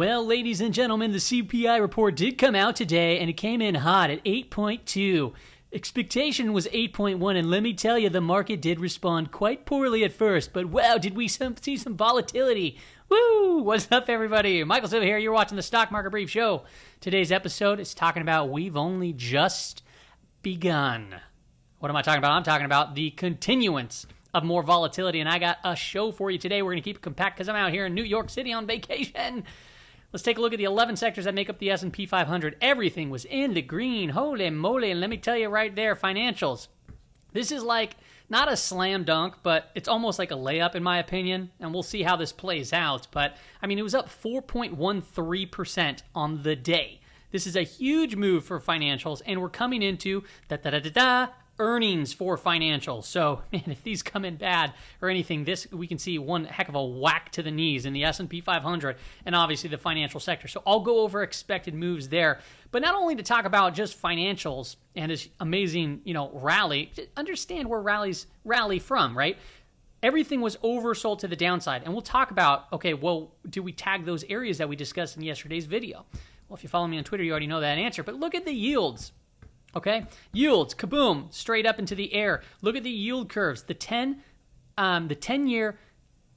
Well, ladies and gentlemen, the CPI report did come out today, and it came in hot at 8.2. Expectation was 8.1, and let me tell you, the market did respond quite poorly at first, but wow, did we see some volatility. Woo! What's up, everybody? Michael Silva here. You're watching the Stock Market Brief Show. Today's episode is talking about we've only just begun. What am I talking about? I'm talking about the continuance of more volatility, and I got a show for you today. We're going to keep it compact because I'm out here in New York City on vacation. Let's take a look at the 11 sectors that make up the S&P 500. Everything was in the green. Holy moly. And let me tell you right there, financials. This is like not a slam dunk, but it's almost like a layup in my opinion. And we'll see how this plays out. But, I mean, it was up 4.13% on the day. This is a huge move for financials. And we're coming into earnings for financials. So, man, if these come in bad or anything, we can see one heck of a whack to the knees in the S&P 500 and obviously the financial sector. So I'll go over expected moves there. But not only to talk about just financials and this amazing, rally, understand where rallies rally from, right? Everything was oversold to the downside. And we'll talk about, okay, well, do we tag those areas that we discussed in yesterday's video? Well, if you follow me on Twitter, you already know that answer. But look at the yields. Okay, yields, kaboom, straight up into the air. Look at the yield curves. The 10-year,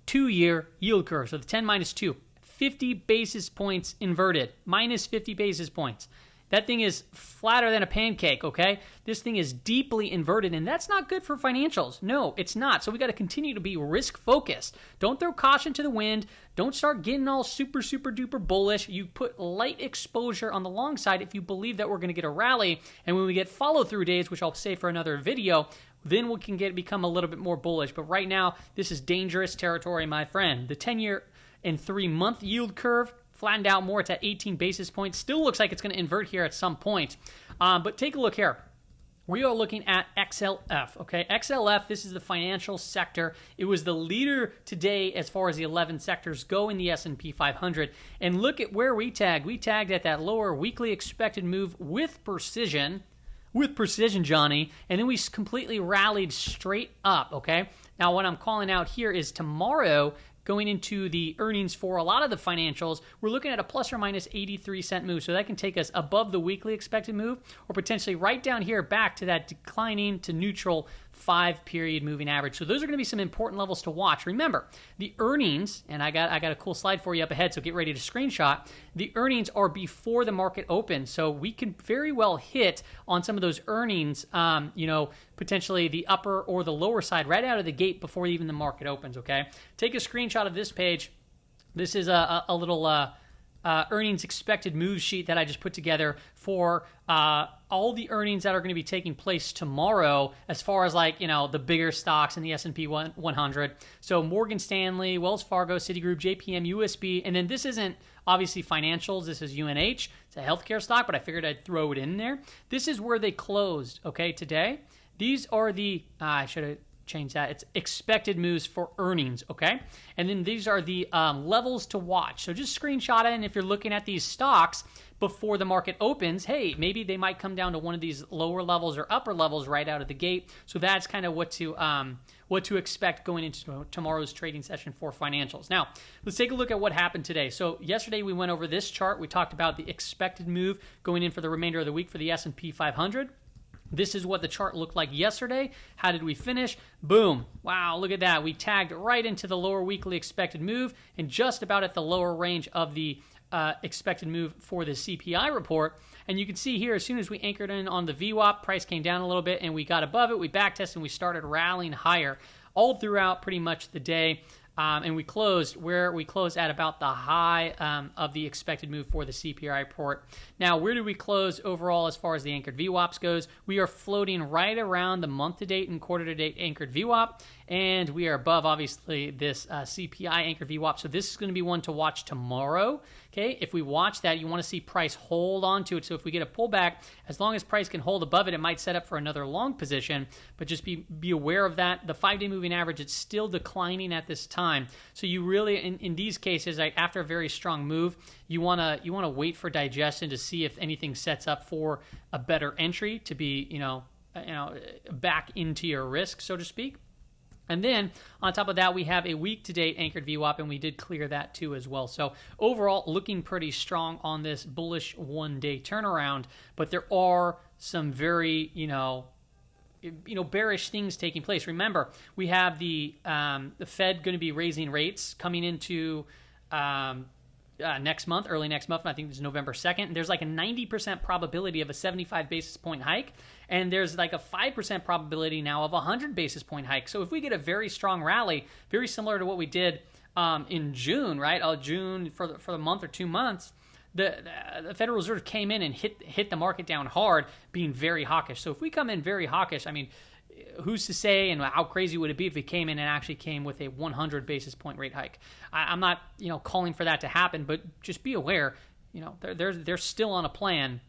2-year yield curve. So the 10 minus 2, 50 basis points inverted, minus 50 basis points. That thing is flatter than a pancake, okay? This thing is deeply inverted, and that's not good for financials. No, it's not. So we got to continue to be risk-focused. Don't throw caution to the wind. Don't start getting all super, super duper bullish. You put light exposure on the long side if you believe that we're going to get a rally. And when we get follow-through days, which I'll save for another video, then we can become a little bit more bullish. But right now, this is dangerous territory, my friend. The 10-year and 3-month yield curve flattened out more. It's at 18 basis points. Still looks like it's going to invert here at some point. But take a look here. We are looking at XLF, okay? XLF, this is the financial sector. It was the leader today as far as the 11 sectors go in the S&P 500. And look at where we tagged. We tagged at that lower weekly expected move with precision, Johnny, and then we completely rallied straight up, okay? Now, what I'm calling out here is tomorrow, going into the earnings for a lot of the financials, we're looking at a plus or minus 83-cent move. So that can take us above the weekly expected move or potentially right down here back to that declining to neutral 5-period moving average. So those are going to be some important levels to watch. Remember, the earnings, and I got a cool slide for you up ahead, so get ready to screenshot. The earnings are before the market opens. So we can very well hit on some of those earnings, potentially the upper or the lower side right out of the gate before even the market opens, okay? Take a screenshot of this page. This is a little earnings expected move sheet that I just put together for all the earnings that are going to be taking place tomorrow as far as the bigger stocks in the S&P 100. So Morgan Stanley, Wells Fargo, Citigroup, JPM, USB, and then this isn't obviously financials. This is UNH. It's a healthcare stock, but I figured I'd throw it in there. This is where they closed, okay, today. These are the, I should have changed that. It's expected moves for earnings, okay? And then these are the levels to watch. So just screenshot it, and if you're looking at these stocks before the market opens, hey, maybe they might come down to one of these lower levels or upper levels right out of the gate. So that's kind of what to expect going into tomorrow's trading session for financials. Now, let's take a look at what happened today. So yesterday we went over this chart. We talked about the expected move going in for the remainder of the week for the S&P 500. This is what the chart looked like yesterday. How did we finish? Boom. Wow, look at that. We tagged right into the lower weekly expected move and just about at the lower range of the expected move for the CPI report. And you can see here, as soon as we anchored in on the VWAP, price came down a little bit and we got above it. We backtested and we started rallying higher all throughout pretty much the day. And we closed at about the high of the expected move for the CPI report. Now, where did we close overall as far as the anchored VWAPs goes? We are floating right around the month-to-date and quarter-to-date anchored VWAP, and we are above, obviously, this CPI anchored VWAP. So this is going to be one to watch tomorrow. Okay, if we watch that, you want to see price hold on to it. So if we get a pullback, as long as price can hold above it, it might set up for another long position. But just be aware of that. The 5-day moving average, it's still declining at this time. So you really, in these cases, after a very strong move, you want to wait for digestion to see if anything sets up for a better entry to be back into your risk, so to speak. And then on top of that, we have a week-to-date anchored VWAP, and we did clear that too as well. So overall, looking pretty strong on this bullish one-day turnaround. But there are some very, bearish things taking place. Remember, we have the Fed going to be raising rates coming into next month, early next month. I think it's November 2nd. And there's like a 90% probability of a 75 basis point hike. And there's like a 5% probability now of a 100 basis point hike. So if we get a very strong rally, very similar to what we did in June, right? June for the month or 2 months, the Federal Reserve came in and hit the market down hard, being very hawkish. So if we come in very hawkish, I mean, who's to say, and how crazy would it be if it came in and actually came with a 100 basis point rate hike? I'm not, calling for that to happen, but just be aware, they're still on a plan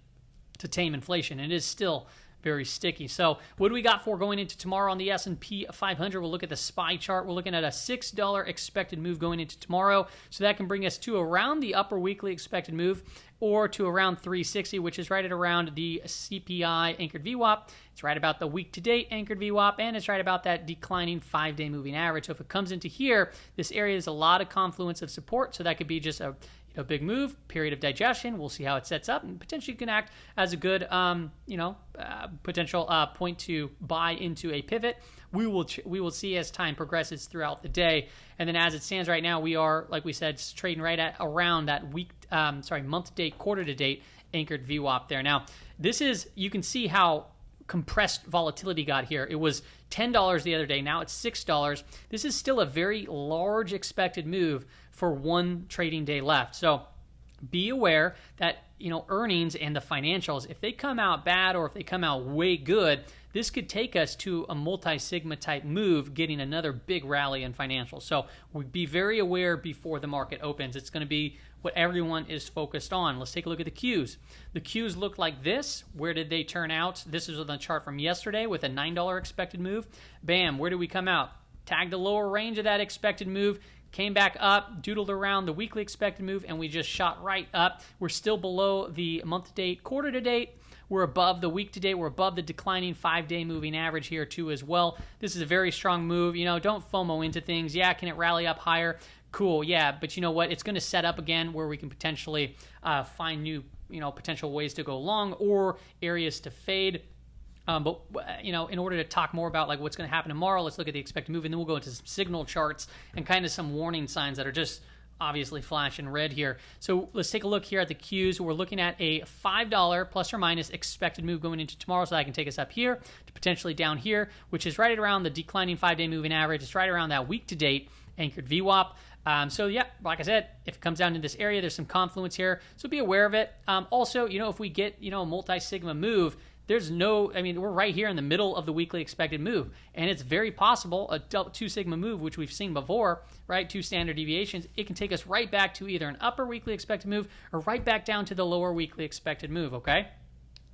to tame inflation, and it is still very sticky. So what do we got for going into tomorrow on the S&P 500? We'll look at the SPY chart. We're looking at a $6 expected move going into tomorrow. So that can bring us to around the upper weekly expected move, or to around 360, which is right at around the CPI anchored VWAP. It's right about the week-to-date anchored VWAP, and it's right about that declining 5-day moving average. So if it comes into here, this area is a lot of confluence of support, so that could be just a big move, period of digestion. We'll see how it sets up, and potentially can act as a good, potential point to buy into a pivot. We will see as time progresses throughout the day. And then as it stands right now, we are, like we said, trading right at around that month-to-date, quarter-to-date anchored VWAP there. Now, you can see how compressed volatility got here. It was $10 the other day. Now it's $6. This is still a very large expected move for one trading day left. So be aware that, earnings and the financials, if they come out bad or if they come out way good, this could take us to a multi-sigma type move, getting another big rally in financials. So be very aware before the market opens. It's going to be what everyone is focused on. Let's take a look at the Qs. The Qs look like this. Where did they turn out? This is on the chart from yesterday with a $9 expected move. Bam, where did we come out? Tagged the lower range of that expected move, came back up, doodled around the weekly expected move, and we just shot right up. We're still below the month-to-date, quarter-to-date. We're above the week-to-date. We're above the declining 5-day moving average here too as well. This is a very strong move. Don't FOMO into things. Yeah, can it rally up higher? Cool, yeah, but you know what? It's going to set up again where we can potentially find new, potential ways to go long or areas to fade. But in order to talk more about like what's going to happen tomorrow, let's look at the expected move, and then we'll go into some signal charts and kind of some warning signs that are just obviously flashing red here. So let's take a look here at the Qs. We're looking at a $5 plus or minus expected move going into tomorrow, so that can take us up here to potentially down here, which is right around the declining 5-day moving average. It's right around that week-to-date anchored VWAP. So yeah, like I said, if it comes down to this area, there's some confluence here, so be aware of it. Also, if we get, a multi-sigma move, we're right here in the middle of the weekly expected move, and it's very possible a 2 sigma move, which we've seen before, right? 2 standard deviations. It can take us right back to either an upper weekly expected move or right back down to the lower weekly expected move, okay?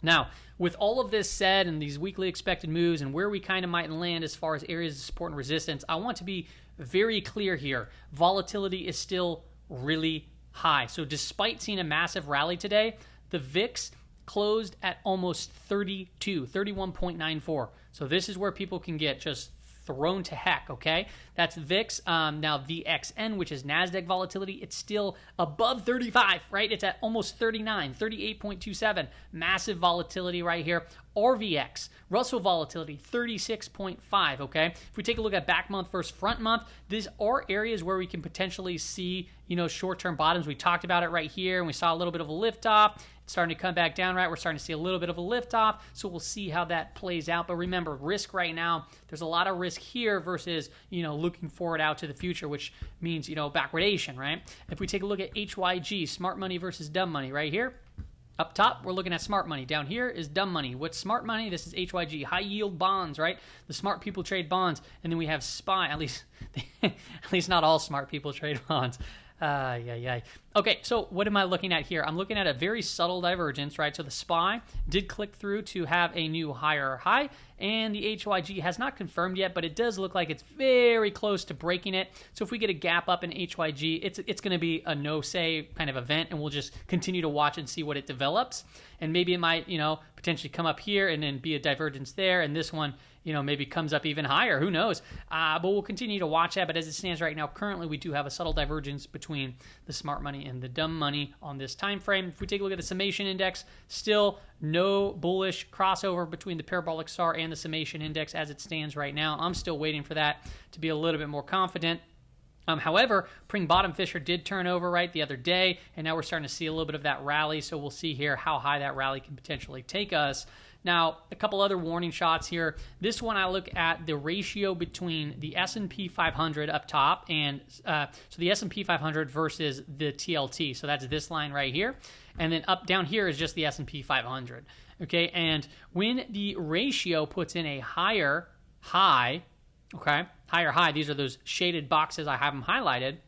Now, with all of this said and these weekly expected moves and where we kind of might land as far as areas of support and resistance, I want to be very clear here. Volatility is still really high. So despite seeing a massive rally today, the VIX closed at almost 31.94. So this is where people can get just thrown to heck, okay? That's VIX. Now VXN, which is Nasdaq volatility, it's still above 35, right? It's at almost 39, 38.27. Massive volatility right here. RVX, Russell volatility, 36.5, okay? If we take a look at back month versus front month, these are areas where we can potentially see, short-term bottoms. We talked about it right here, and we saw a little bit of a lift-off. It's starting to come back down, right? We're starting to see a little bit of a lift-off, so we'll see how that plays out. But remember, risk right now, there's a lot of risk here versus, looking forward out to the future, which means, backwardation, right? If we take a look at HYG, smart money versus dumb money right here, up top, we're looking at smart money. Down here is dumb money. What's smart money? This is HYG, high yield bonds, right? The smart people trade bonds. And then we have SPY, at least not all smart people trade bonds. Okay, so what am I looking at here? I'm looking at a very subtle divergence, right? So the SPY did click through to have a new higher high, and the HYG has not confirmed yet, but it does look like it's very close to breaking it. So if we get a gap up in HYG, it's going to be a no-say kind of event, and we'll just continue to watch and see what it develops. And maybe it might, potentially come up here and then be a divergence there, and this one, maybe comes up even higher. Who knows? But we'll continue to watch that. But as it stands right now, currently we do have a subtle divergence between the smart money and the dumb money on this time frame. If we take a look at the summation index, still no bullish crossover between the parabolic SAR and the summation index as it stands right now. I'm still waiting for that to be a little bit more confident. However, Pring Bottom Fisher did turn over right the other day, and now we're starting to see a little bit of that rally. So we'll see here how high that rally can potentially take us. Now, a couple other warning shots here. This one, I look at the ratio between the S&P 500 up top, and so the S&P 500 versus the TLT. So that's this line right here, and then up down here is just the S&P 500. Okay, and when the ratio puts in a higher high, okay, higher high, these are those shaded boxes, I have them highlighted,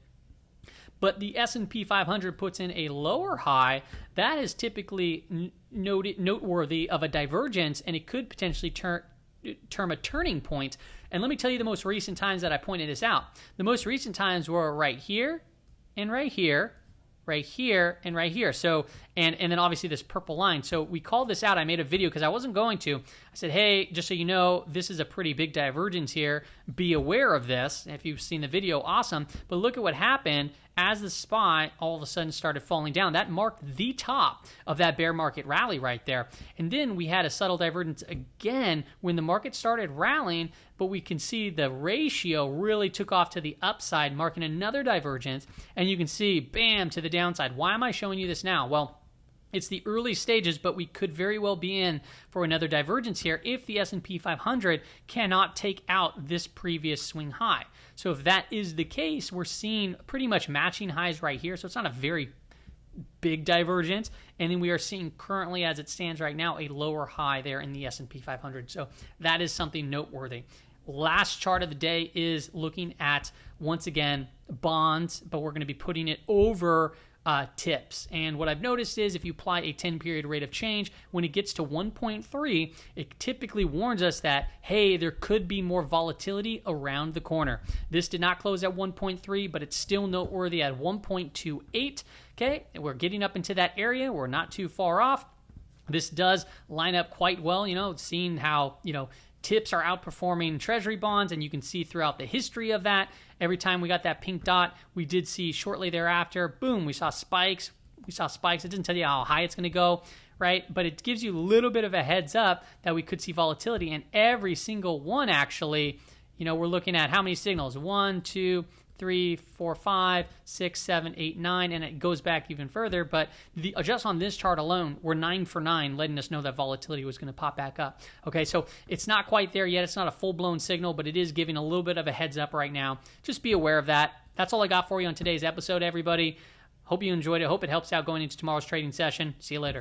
but the S&P 500 puts in a lower high, that is typically noteworthy of a divergence, and it could potentially term a turning point. And let me tell you the most recent times that I pointed this out. The most recent times were right here and right here, right here and right here. So, and then obviously this purple line. So we called this out. I made a video because I wasn't going to. I said, hey, just so you know, this is a pretty big divergence here. Be aware of this. If you've seen the video, awesome. But look at what happened as the SPY all of a sudden started falling down. That marked the top of that bear market rally right there. And then we had a subtle divergence again when the market started rallying, but we can see the ratio really took off to the upside, marking another divergence. And you can see, bam, to the downside. Why am I showing you this now? Well, it's the early stages, but we could very well be in for another divergence here if the S&P 500 cannot take out this previous swing high. So if that is the case, we're seeing pretty much matching highs right here. So it's not a very big divergence. And then we are seeing currently, as it stands right now, a lower high there in the S&P 500. So that is something noteworthy. Last chart of the day is looking at, once again, bonds, but we're going to be putting it over tips. And what I've noticed is if you apply a 10-period rate of change, when it gets to 1.3, it typically warns us that, hey, there could be more volatility around the corner. This did not close at 1.3, but it's still noteworthy at 1.28. Okay, and we're getting up into that area. We're not too far off. This does line up quite well, seeing how, tips are outperforming treasury bonds, and you can see throughout the history of that. Every time we got that pink dot, we did see shortly thereafter, boom, we saw spikes. It doesn't tell you how high it's going to go, right? But it gives you a little bit of a heads up that we could see volatility. And every single one, actually, we're looking at how many signals? 1, 2, 3, 4, 5, 6, 7, 8, 9, and it goes back even further. But just on this chart alone, we're 9 for 9, letting us know that volatility was going to pop back up. Okay, so it's not quite there yet. It's not a full-blown signal, but it is giving a little bit of a heads up right now. Just be aware of that. That's all I got for you on today's episode, everybody. Hope you enjoyed it. Hope it helps out going into tomorrow's trading session. See you later.